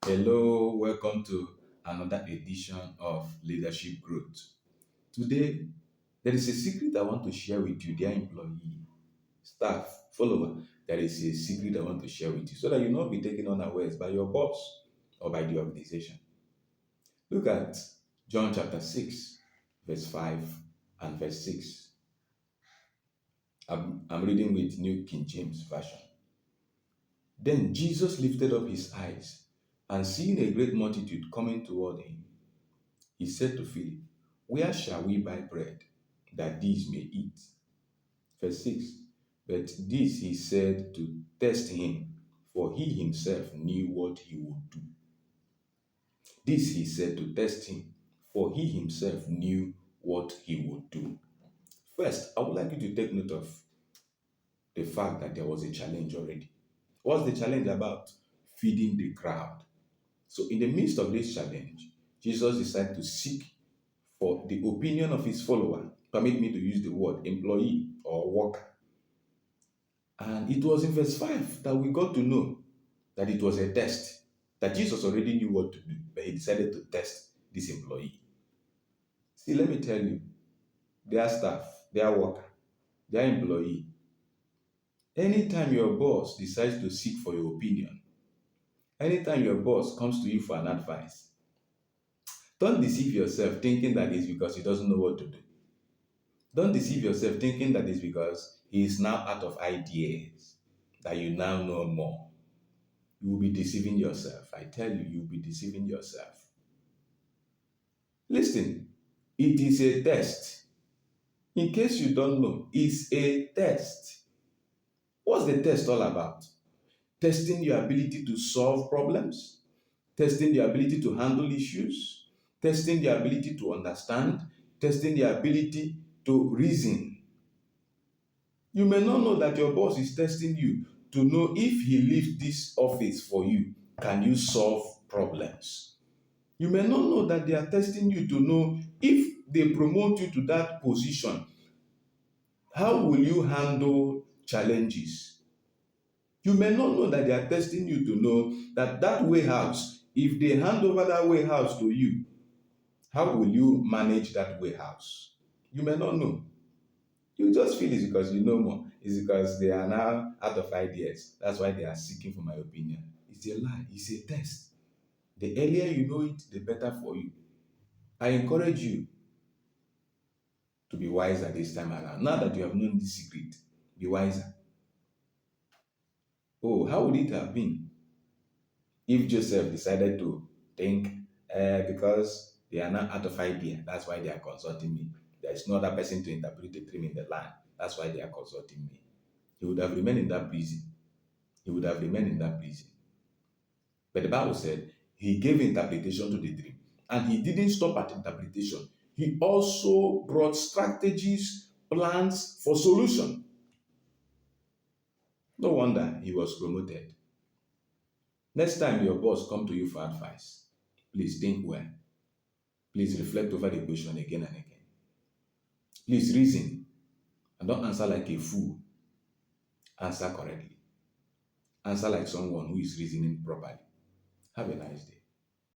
Hello, welcome to another edition of Leadership Growth. Today, there is a secret I want to share with you, dear employee, staff, follower. There is a secret I want to share with you so that you not be taken unawares by your boss or by the organization. Look at John chapter 6, verse 5 and verse 6. I'm reading with New King James Version. Then Jesus lifted up his eyes and seeing a great multitude coming toward him, he said to Philip, where shall we buy bread that these may eat? Verse 6. But this he said to test him, for he himself knew what he would do. This he said to test him, for he himself knew what he would do. First, I would like you to take note of the fact that there was a challenge already. What's the challenge about? Feeding the crowd. So in the midst of this challenge, Jesus decided to seek for the opinion of his follower. Permit me to use the word employee or worker. And it was in verse 5 that we got to know that it was a test, that Jesus already knew what to do, but he decided to test this employee. See, let me tell you, their staff, their worker, their employee, anytime your boss decides to seek for your opinion, anytime your boss comes to you for an advice, don't deceive yourself thinking that it's because he doesn't know what to do. Don't deceive yourself thinking that it's because he is now out of ideas, that you now know more. You will be deceiving yourself. I tell you, you will be deceiving yourself. Listen, it is a test. In case you don't know, it's a test. What's the test all about? Testing your ability to solve problems, testing the ability to handle issues, testing the ability to understand, testing the ability to reason. You may not know that your boss is testing you to know if he leaves this office for you, can you solve problems? You may not know that they are testing you to know if they promote you to that position, how will you handle challenges? You may not know that they are testing you to know that that warehouse, if they hand over that warehouse to you, how will you manage that warehouse? You may not know. You just feel it's because you know more. It's because they are now out of ideas. That's why they are seeking for my opinion. It's a lie. It's a test. The earlier you know it, the better for you. I encourage you to be wiser this time around. Now that you have known this secret, be wiser. Oh, how would it have been if Joseph decided to think, because they are now out of idea, that's why they are consulting me. There is no other person to interpret the dream in the land. That's why they are consulting me. He would have remained in that prison. He would have remained in that prison. But the Bible said he gave interpretation to the dream. And he didn't stop at interpretation. He also brought strategies, plans for solution. No wonder he was promoted. Next time your boss come to you for advice, please think well. Please reflect over the question again and again. Please reason and don't answer like a fool. Answer correctly. Answer like someone who is reasoning properly. Have a nice day.